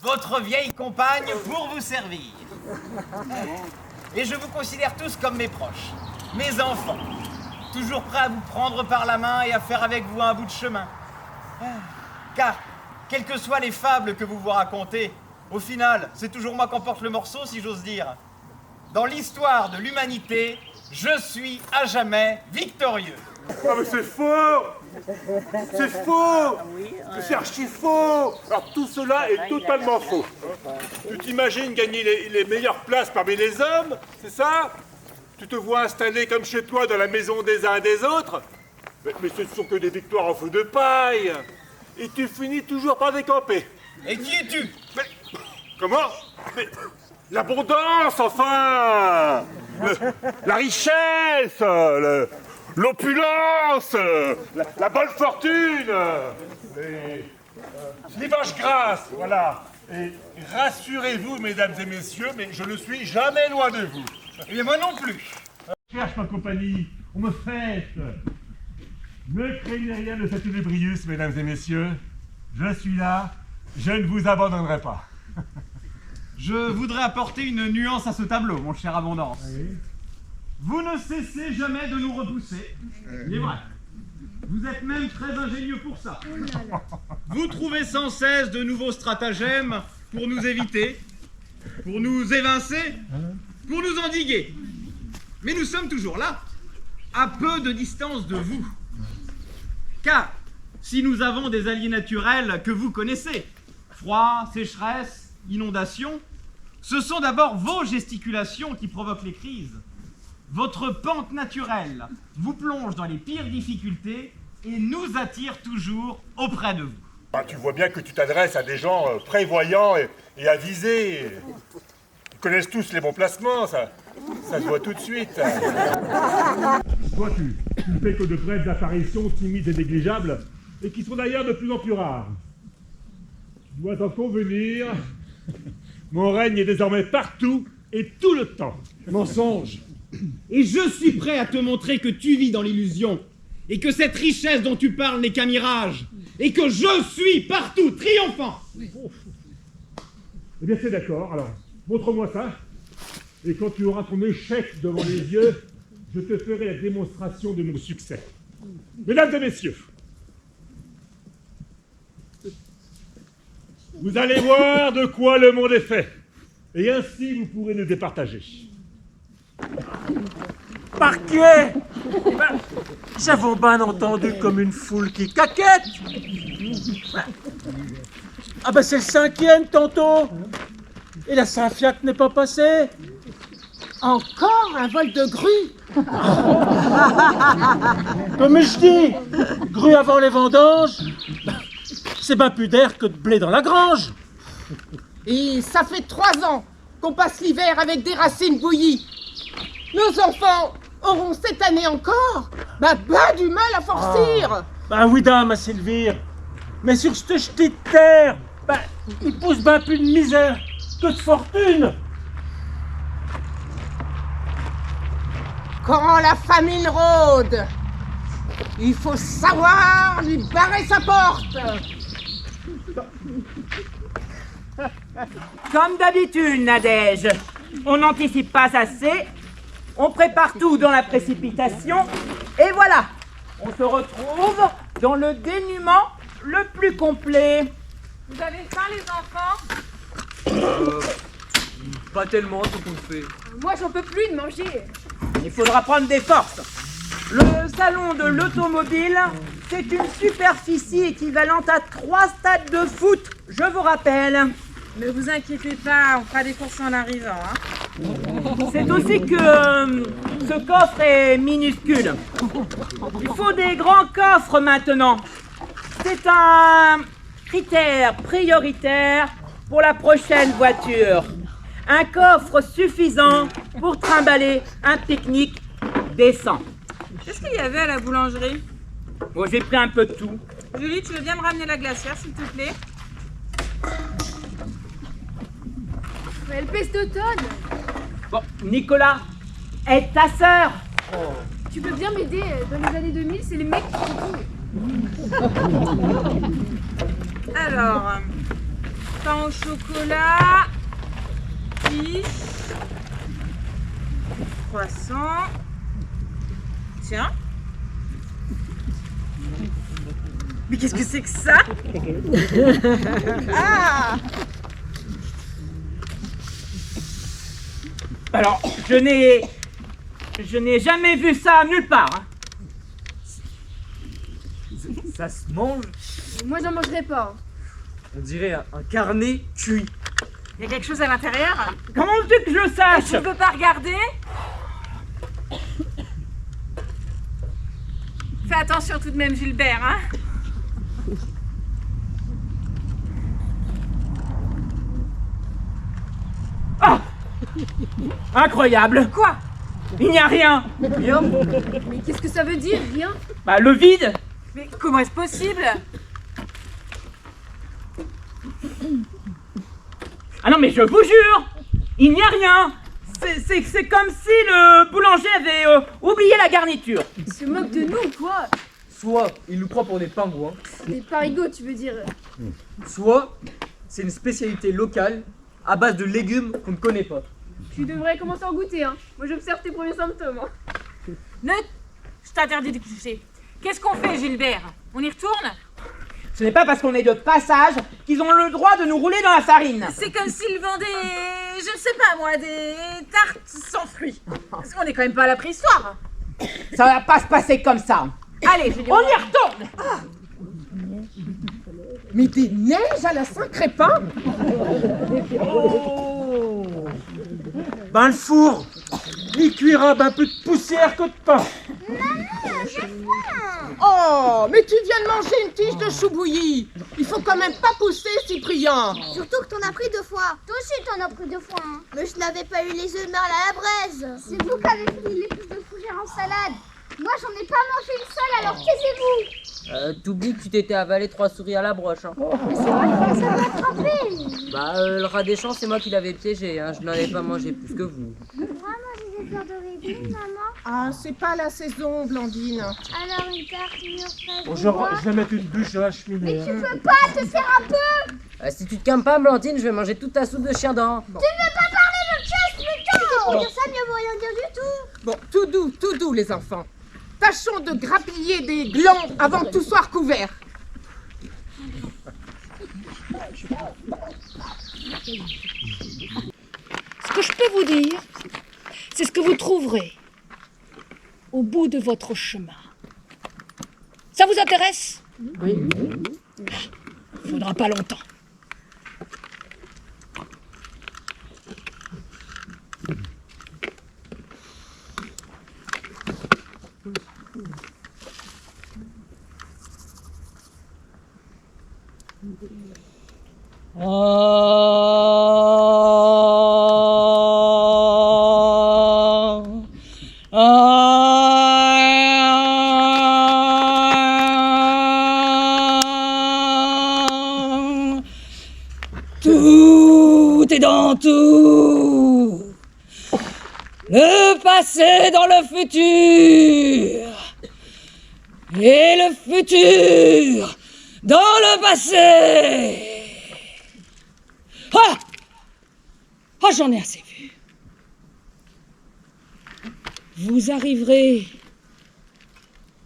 votre vieille compagne pour vous servir. Et je vous considère tous comme mes proches, mes enfants, toujours prêts à vous prendre par la main et à faire avec vous un bout de chemin. Car, quelles que soient les fables que vous vous racontez, au final, c'est toujours moi qui porte le morceau, si j'ose dire. Dans l'histoire de l'humanité, je suis à jamais victorieux. Ah mais c'est faux! C'est faux! C'est archi faux! Alors tout cela est totalement faux. Tu t'imagines gagner les meilleures places parmi les hommes, c'est ça? Tu te vois installé comme chez toi dans la maison des uns et des autres? Mais ce ne sont que des victoires en feu de paille. Et tu finis toujours par décamper. Et qui es-tu? Mais comment? Mais l'abondance, enfin! La richesse! L'opulence, la bonne fortune, les vaches grasses, voilà. Et rassurez-vous, mesdames et messieurs, mais je ne suis jamais loin de vous. Et moi non plus. Cherche ma compagnie, on me fête. Ne craignez rien de cette Lébrius, mesdames et messieurs. Je suis là, je ne vous abandonnerai pas. Je voudrais apporter une nuance à ce tableau, mon cher Abondance. Oui. Vous ne cessez jamais de nous repousser. Il est vrai. Vous êtes même très ingénieux pour ça. Vous trouvez sans cesse de nouveaux stratagèmes pour nous éviter, pour nous évincer, pour nous endiguer. Mais nous sommes toujours là, à peu de distance de vous. Car si nous avons des alliés naturels que vous connaissez, froid, sécheresse, inondation, ce sont d'abord vos gesticulations qui provoquent les crises. Votre pente naturelle vous plonge dans les pires difficultés et nous attire toujours auprès de vous. Ah, tu vois bien que tu t'adresses à des gens prévoyants et avisés. Ils connaissent tous les bons placements, ça se voit tout de suite. Toi, tu ne fais que de brèves apparitions timides et négligeables, et qui sont d'ailleurs de plus en plus rares. Tu dois en convenir, mon règne est désormais partout et tout le temps. Mensonge! Et je suis prêt à te montrer que tu vis dans l'illusion, et que cette richesse dont tu parles n'est qu'un mirage, et que je suis partout triomphant. Eh bien, c'est d'accord, alors, montre-moi ça, et quand tu auras ton échec devant les yeux, je te ferai la démonstration de mon succès. Mesdames et messieurs, vous allez voir de quoi le monde est fait, et ainsi vous pourrez nous départager. Parquet! J'avais bien entendu comme une foule qui caquette. Ah ben c'est le 5e tantôt. Et la Saint-Fiac n'est pas passée. Encore un vol de grue. Comme je dis, grue avant les vendanges, c'est bien plus d'air que de blé dans la grange. Et ça fait 3 ans qu'on passe l'hiver avec des racines bouillies. Nos enfants auront cette année encore du mal à forcir. Ben oui, dame, à Sylvie. Mais sur cette ch'ti de terre, il pousse bien plus de misère que de fortune. Quand la famine rôde, il faut savoir lui barrer sa porte. Comme d'habitude, Nadège, on n'anticipe pas assez, on prépare tout dans la précipitation, et voilà, on se retrouve dans le dénuement le plus complet. Vous avez faim, les enfants? Pas tellement, tout qu'on fait. Moi, j'en peux plus de manger. Il faudra prendre des forces. Le salon de l'automobile, c'est une superficie équivalente à 3 stades de foot, je vous rappelle. Ne vous inquiétez pas, on fera des courses en arrivant. Hein. C'est aussi que ce coffre est minuscule. Il faut des grands coffres maintenant. C'est un critère prioritaire pour la prochaine voiture. Un coffre suffisant pour trimballer un pique-nique décent. Qu'est-ce qu'il y avait à la boulangerie? Bon, j'ai pris un peu de tout. Julie, tu veux bien me ramener la glacière, s'il te plaît? Elle pèse de tonnes. Bon, Nicolas, est ta sœur. Tu peux bien m'aider. Dans les années 2000, c'est les mecs qui font tout. Alors, pain au chocolat, quiche, croissant. Tiens. Mais qu'est-ce que c'est que ça? Ah! Alors, je n'ai jamais vu ça nulle part. Hein. Ça se mange. Moi, j'en mangerai pas. On dirait un carnet cuit. Il y a quelque chose à l'intérieur? Comment veux-tu que je le sache? Tu peux pas regarder? Fais attention tout de même, Gilbert, hein? Ah! Incroyable! Quoi? Il n'y a rien! Rien. Mais qu'est-ce que ça veut dire, rien? Bah, le vide! Mais comment est-ce possible? Ah non, mais je vous jure! Il n'y a rien! C'est comme si le boulanger avait oublié la garniture. Il se moque de nous, quoi? Soit il nous prend pour des pingouins, Des parigots, tu veux dire? soit c'est une spécialité locale à base de légumes qu'on ne connaît pas. Tu devrais commencer à en goûter, hein. Moi, j'observe tes premiers symptômes, hein. Je t'interdis de toucher. Qu'est-ce qu'on fait, Gilbert? On y retourne? Ce n'est pas parce qu'on est de passage qu'ils ont le droit de nous rouler dans la farine. C'est comme s'ils vendaient, je ne sais pas moi, des tartes sans fruits. Parce qu'on est quand même pas à la préhistoire. Ça va pas se passer comme ça. Allez, Julien. On y retourne! Mais des neiges à la Saint-Crépin? Ben le four, il cuira ben plus de poussière que de pain. Oh, mais tu viens de manger une tige de chou bouilli. Il faut quand même pas pousser, Cyprien. Surtout que t'en as pris 2 fois. Toi aussi t'en as pris 2 fois. Hein. Mais je n'avais pas eu les œufs de merle à la braise. C'est vous qui avez pris les plus de fougères en salade. Moi j'en ai pas mangé une seule, alors taisez-vous. T'oublies que tu t'étais avalé 3 souris à la broche. Hein. Mais c'est vrai que ça m'a attrapé. Bah, le rat des champs, c'est moi qui l'avais piégé. Hein. Je n'en ai pas mangé plus que vous. Vraiment j'ai des fleurs d'oreiller, maman. Ah, c'est pas la saison, Blandine. Alors une tarte mûre fraîche. Bon, je vais mettre une bûche dans la cheminée. Mais tu peux pas te faire un peu. Si tu te calmes pas, Blandine, je vais manger toute ta soupe de chien dent. Tu ne veux pas parler de chasse plutôt. Pour dire ça, mieux vaut rien dire du tout. Bon, tout doux, les enfants. Tâchons de grappiller des glands avant que tout soit recouvert. Ce que je peux vous dire, c'est ce que vous trouverez au bout de votre chemin. Ça vous intéresse? Oui. Faudra pas longtemps. Tout est dans tout. Le passé dans le futur. Et le futur dans le passé. Ah! Ah, j'en ai assez vu. Vous arriverez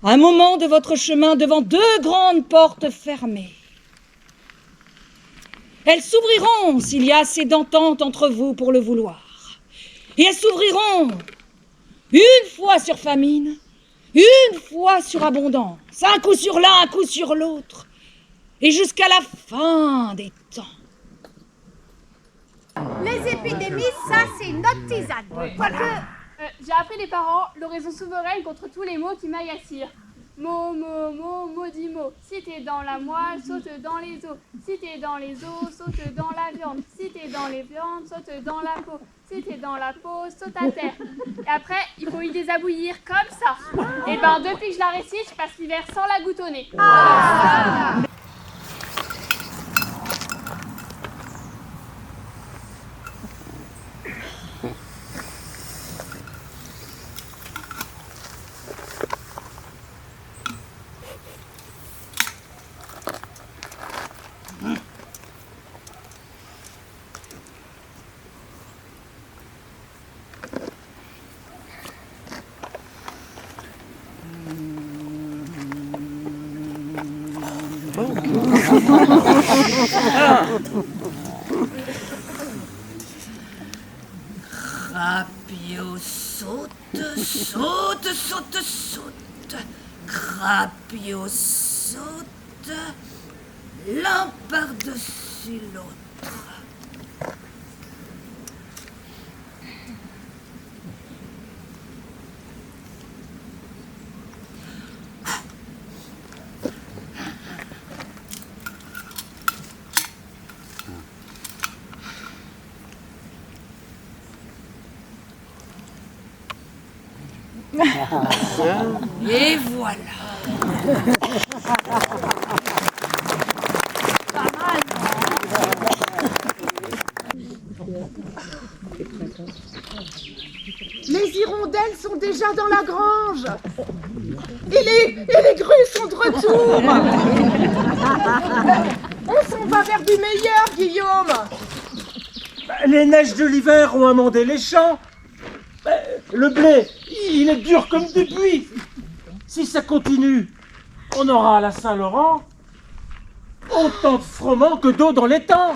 à un moment de votre chemin devant 2 grandes portes fermées. Elles s'ouvriront s'il y a assez d'entente entre vous pour le vouloir. Et elles s'ouvriront une fois sur famine, une fois sur abondance, un coup sur l'un, un coup sur l'autre, et jusqu'à la fin des temps. Les épidémies, ça c'est notre tisane. Quoique, J'ai appris des parents l'oraison souveraine contre tous les mots qui m'agacent. Mot, maudit mot. Si t'es dans la moelle, saute dans les os. Si t'es dans les os, saute dans la viande. Si t'es dans les viandes, saute dans la peau. Si t'es dans la peau, saute à terre. Et après, il faut y désabouillir comme ça. Et ben, depuis que je la récite, je passe l'hiver sans la goutonner. Crapio saute, saute, saute, saute. Crapio saute, l'un par-dessus l'autre. Et voilà. Pas mal, Les hirondelles sont déjà dans la grange. Et les grues sont de retour. On s'en va vers du meilleur, Guillaume. Les neiges de l'hiver ont amendé les champs. Le blé, il est dur comme du buis. Si ça continue, on aura à la Saint-Laurent autant de froment que d'eau dans l'étang.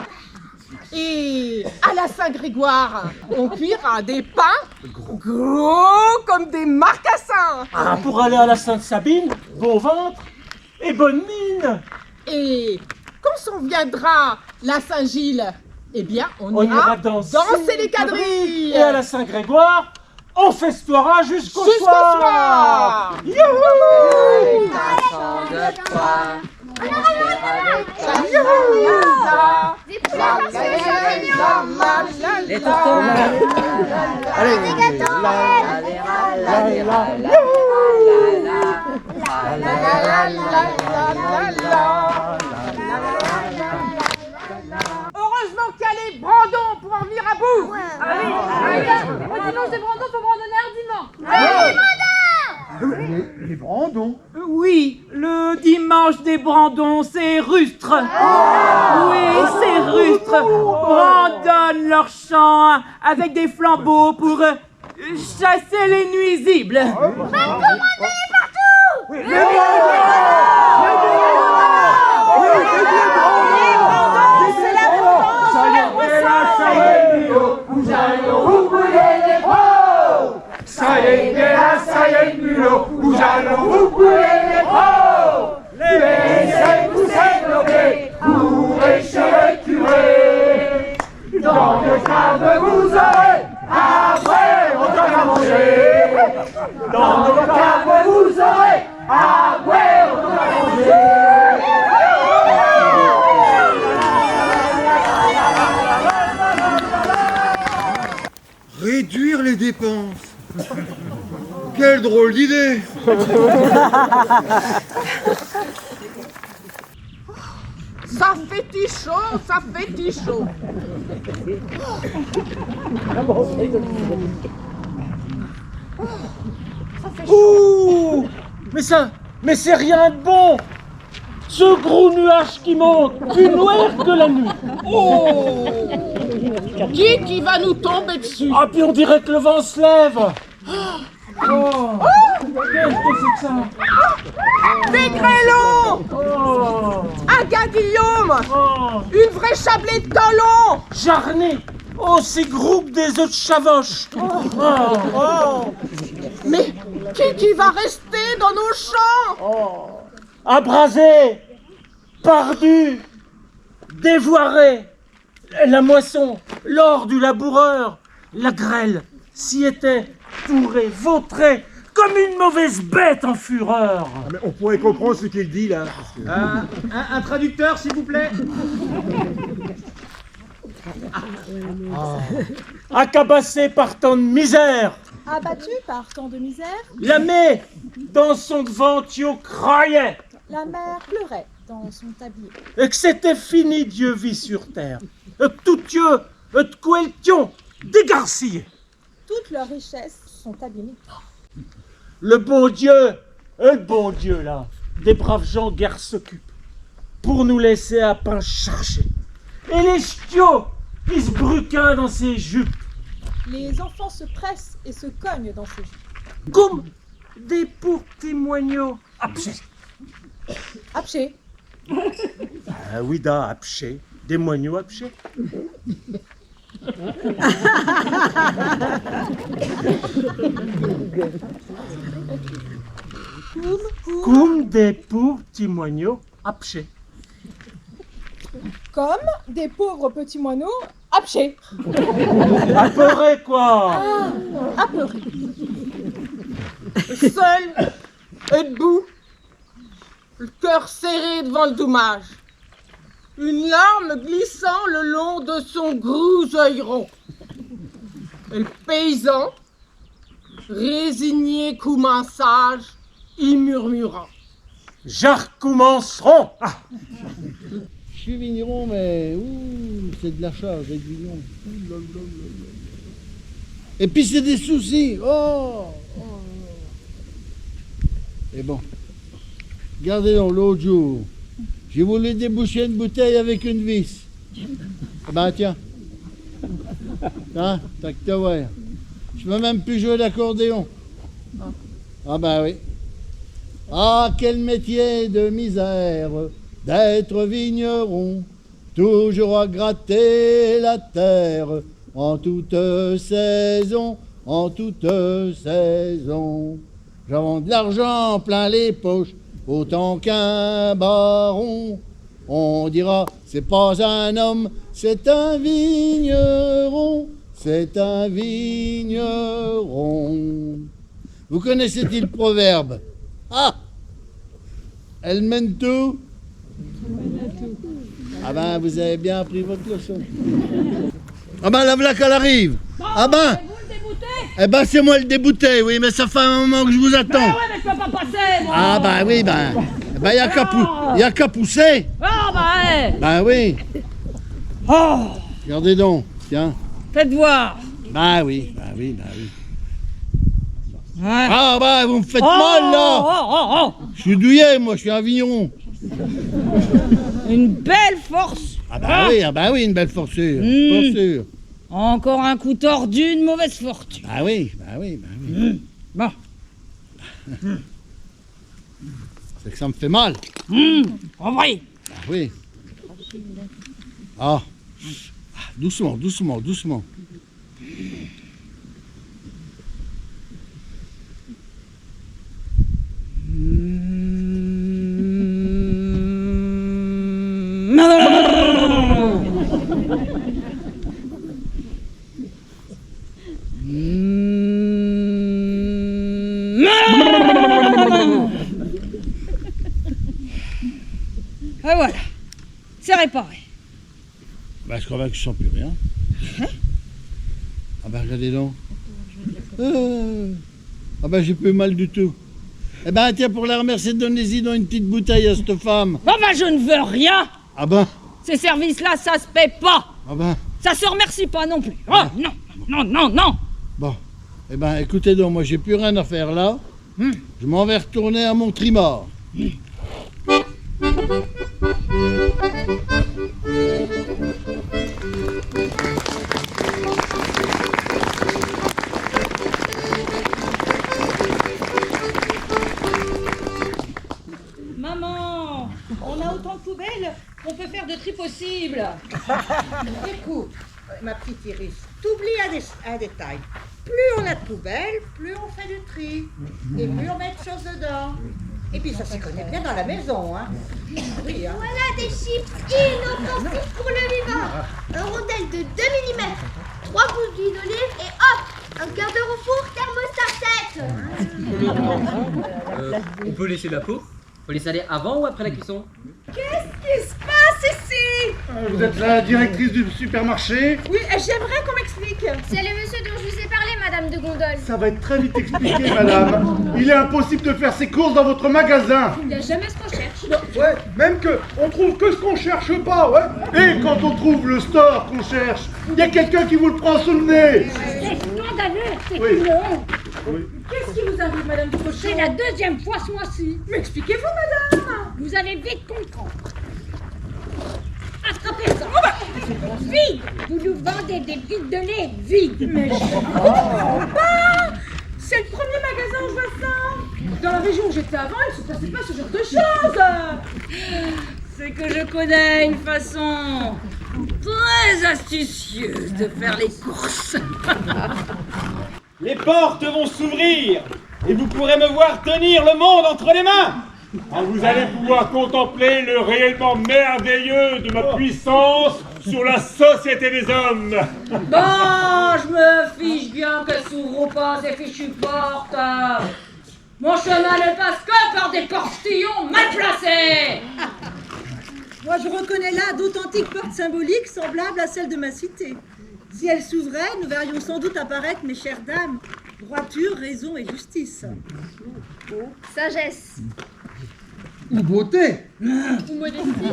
Et à la Saint-Grégoire, on cuira des pains gros comme des marcassins. Ah, pour aller à la Sainte-Sabine, bon ventre et bonne mine. Et quand s'en viendra la Saint-Gilles, eh bien, on ira danser les quadrilles. Et à la Saint-Grégoire, on festoiera jusqu'au soir. Youhou! Marchand de toi, on les tontons. Allez, heureusement qu'il y a les Brandons pour en venir à bout. Ah oui, au dimanche des Brandons, faut brandonner ardemment. Les Brandons. Oui, le dimanche des Brandons, c'est rustre. Oui, c'est rustre. Brandonnent leurs champs avec des flambeaux pour chasser les nuisibles. Ça y est, là, ça y est, mulot, où allons vous couler les pros? Laissez pousser nos blés pour échouer curé. Dans le cave vous aurez, après on donne à manger. Dans le cave vous aurez, après on donne à manger. Réduire les dépenses. Quelle drôle d'idée! Ça fait chaud, ça fait chaud. Ouh! Mais c'est rien de bon! Ce gros nuage qui monte, plus noir que la nuit! Oh! Qui va nous tomber dessus? Ah, puis on dirait que le vent se lève! Oh! Qu'est-ce que c'est que ça? Des grêlons! Oh! Un gars Guillaume! Oh! Une vraie chablée de talons! Jarné! Oh, c'est gros que des œufs de chavoche! Oh. Mais qui va rester dans nos champs? Oh. Abrasé, pardu, dévoiré, la moisson, l'or du laboureur, la grêle s'y était fourrée, vautrée, comme une mauvaise bête en fureur. Mais on pourrait comprendre ce qu'il dit là. Un traducteur, s'il vous plaît. Acabassé par tant de misère, Abattu par tant de misère, la mer dans son devantio craillait, la mère pleurait dans son tablier. et que c'était fini Dieu vit sur terre, et que tout Dieu, et de quelqu'un dégarcillé. Toutes leurs richesses sont abîmées. Le bon Dieu là, des braves gens guère s'occupent, pour nous laisser à pain charger. Et les ch'tiots, ils se bruquinent dans ses jupes, Les enfants se pressent et se cognent dans ces jupes. comme des pour témoigneaux. Apché, Oui, da apché, des moignons apché. Comme des pauvres petits moineaux apché. Comme des pauvres petits moineaux apchés. Apeurés, quoi. Ah, apeurés. Seul et debout, le cœur serré devant le dommage, une larme glissant le long de son gros œil rond. Et le paysan, résigné comme un sage, y murmura. J'recommencerons. Je suis vigneron, mais c'est de la charge d'être vigneron. Et puis c'est des soucis. Et bon, regardez donc, l'autre jour, j'ai voulu déboucher une bouteille avec une vis. Ben tiens. Hein, t'as que t'as voir. Je peux même plus jouer d'accordéon. Ah ben oui. Ah, quel métier de misère d'être vigneron, toujours à gratter la terre en toute saison, en toute saison. J'avons de l'argent plein les poches, autant qu'un baron. On dira, c'est pas un homme, c'est un vigneron, c'est un vigneron. Vous connaissez-il le proverbe? Ah! Elle mène tout. Ah ben, vous avez bien appris votre leçon. Ah ben, la voilà qu'elle arrive. Ah ben, eh ben, c'est moi le débouté, oui, mais ça fait un moment que je vous attends. Ouais, mais je peux pas passer, moi. Ah ben oui, y a qu'à pousser. Ah, bah, ouais. Ben oui. Oh, Regardez donc, tiens. faites voir. Ben oui. Ouais. Ah ben, vous me faites mal, là. Oh. Je suis douillet, moi, je suis un vigneron. Une belle force. Ah ben oui, une belle forçure. Forçure. Encore un coup tordu, une mauvaise fortune. Ah oui. Bon. C'est que ça me fait mal. En vrai. Ah oui. Ah. Doucement. Et voilà, c'est réparé. Bah, je crois bien que je sens plus rien. Ah bah, regardez donc. Ah bah, j'ai plus mal du tout. Eh ben, tiens, pour la remercier, donnez-y dans une petite bouteille à cette femme. Bon bah je ne veux rien. Ah ben. Ces services-là, ça se paie pas. Ah ben. Ça se remercie pas non plus. Oh, non. Bon. Eh ben, écoutez donc, moi, j'ai plus rien à faire là. Je m'en vais retourner à mon trimard. Maman, on a autant de poubelles qu'on peut faire de tri possible. Écoute, ma petite Iris, t'oublies un détail. Plus on a de poubelles, plus on fait du tri. Et plus on met de choses dedans. Et puis ça s'y connaît bien dans la maison, hein. Oui, hein. Voilà des chips inoffensifs pour le vivant. Un rondelle de 2 mm, 3 gousses d'huile d'olive et hop, un quart d'heure au four, thermostat 7. On peut laisser la peau? Faut les saler avant ou après la cuisson? Qu'est-ce qui se passe ici? Vous êtes la directrice du supermarché? Oui, j'aimerais qu'on m'explique. C'est le monsieur dont je vous ai parlé, madame de Gondole. Ça va être très vite expliqué, madame. Il est impossible de faire ses courses dans votre magasin. Il n'y a jamais ce qu'on cherche. Ouais, même que on trouve que ce qu'on cherche pas, ouais. Et quand on trouve le store qu'on cherche, il y a quelqu'un qui vous le prend sous le nez. C'est scandaleux, c'est Oui. une honte. Oui. Qu'est-ce qui vous arrive, madame Cochon? C'est la deuxième fois ce mois-ci. Mais expliquez-vous, madame. Vous allez vite comprendre. Attrapez ça. Vide. Vous nous vendez des vides de lait vides. Mais je comprends pas. C'est le premier magasin où je vois ça. Dans la région où j'étais avant, il ne se passait pas ce genre de choses. C'est que je connais une façon très astucieuse de faire les courses. Les portes vont s'ouvrir et vous pourrez me voir tenir le monde entre les mains. Vous allez pouvoir contempler le rayonnement merveilleux de ma puissance sur la société des hommes. Bon, je me fiche bien qu'elles s'ouvrent pas ces fichues portes. Mon chemin ne passe que par des portillons mal placés. Moi, je reconnais là d'authentiques portes symboliques semblables à celles de ma cité. Si elles s'ouvraient, nous verrions sans doute apparaître, mes chères dames, droiture, raison et justice. Sagesse. Ou beauté. Ou modestie.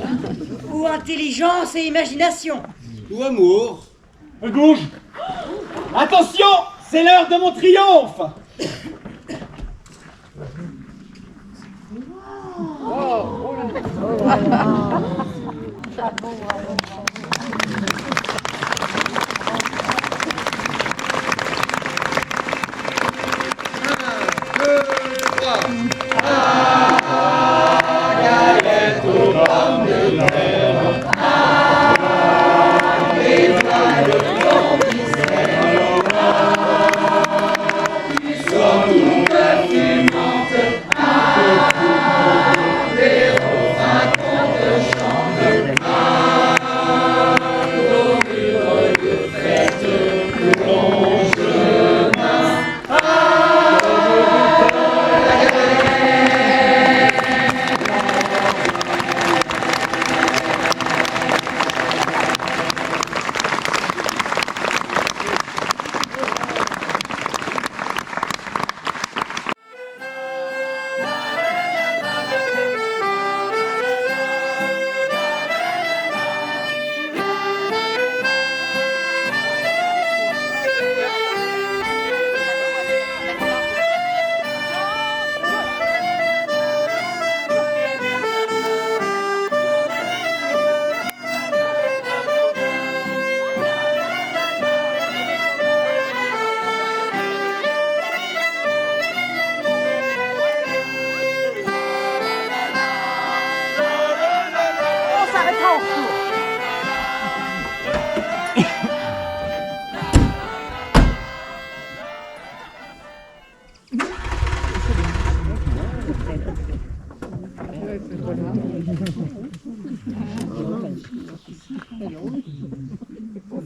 Ou intelligence et imagination. Ou amour. À gauche. Attention, c'est l'heure de mon triomphe.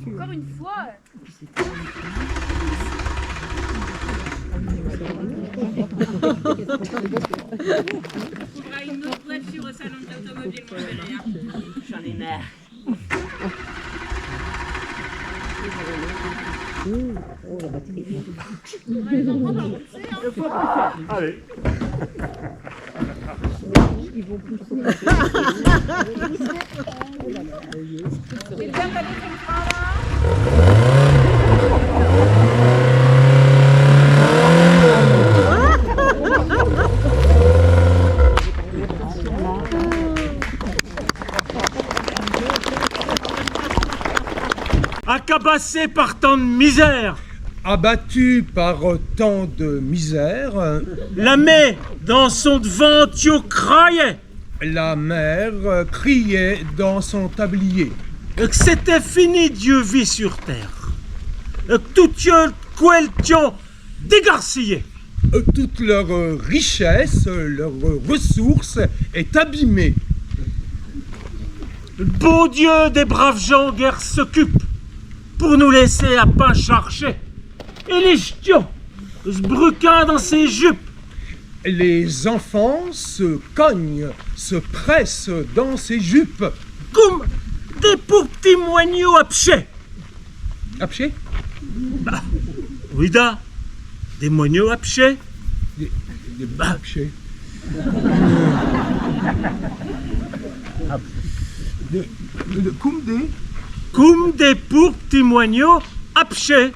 Encore une fois. Il faudra une autre voiture au salon de l'automobile, mon chéri. J'en ai marre. Oh, la batterie. Allez. Ils vont plus Accabassé par tant de misère, abattu par tant de misère, la mère dans son devant criait. La mère criait dans son tablier. Que c'était fini, Dieu vit sur terre. Que tout Dieu qu'elles dégarcillé. Toute leur richesse, leurs ressources est abîmée. Le bon Dieu des braves gens guère s'occupe pour nous laisser à pain charger. Et les ch'tions se bruquin dans ses jupes. Les enfants se cognent, se pressent dans ses jupes. Comme des petits moignons abchés. Abchés? Bah, oui da, des moignons abchés. Des abchés. Comme des petits moignons abchés.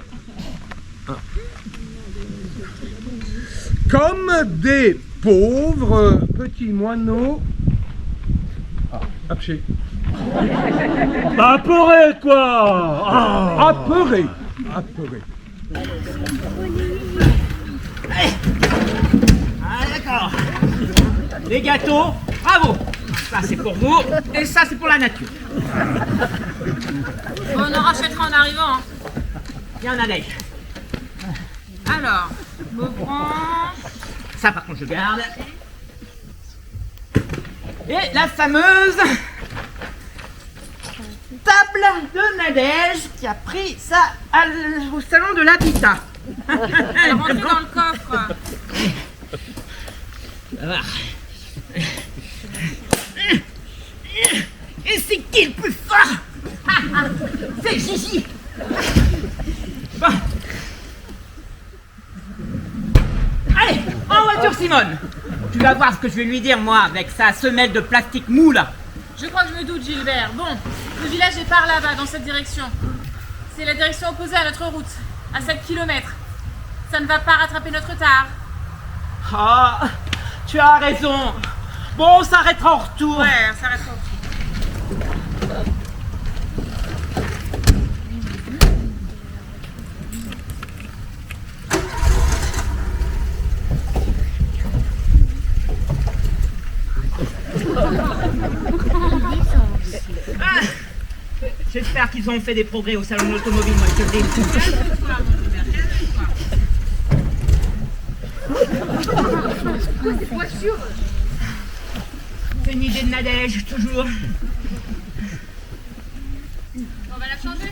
Comme des pauvres petits moineaux abchés. Apeurés, quoi. Ah. Apeurés. Ah, d'accord. Les gâteaux, bravo. Ça c'est pour vous, et ça c'est pour la nature. On en rachètera en arrivant. Hein. Il y en a neige. Alors, me prends... Ça par contre je garde. Et la fameuse table de Nadège qui a pris ça au salon de l'habitat. Elle est rentrée dans le coffre. Ça va. Et c'est qui le plus fort? C'est Gigi. Bon. Allez, en voiture Simone. Tu vas voir ce que je vais lui dire moi avec sa semelle de plastique mou là. Je crois que je me doute, Gilbert. Bon, le village est par là-bas, dans cette direction. C'est la direction opposée à notre route, à 7 km. Ça ne va pas rattraper notre retard. Ah, tu as raison. Bon, on s'arrêtera en retour. Ouais, on s'arrêtera en retour. Ah, j'espère qu'ils ont fait des progrès au salon de l'automobile, moi je te le dis. C'est une idée de Nadège, toujours. On va la changer?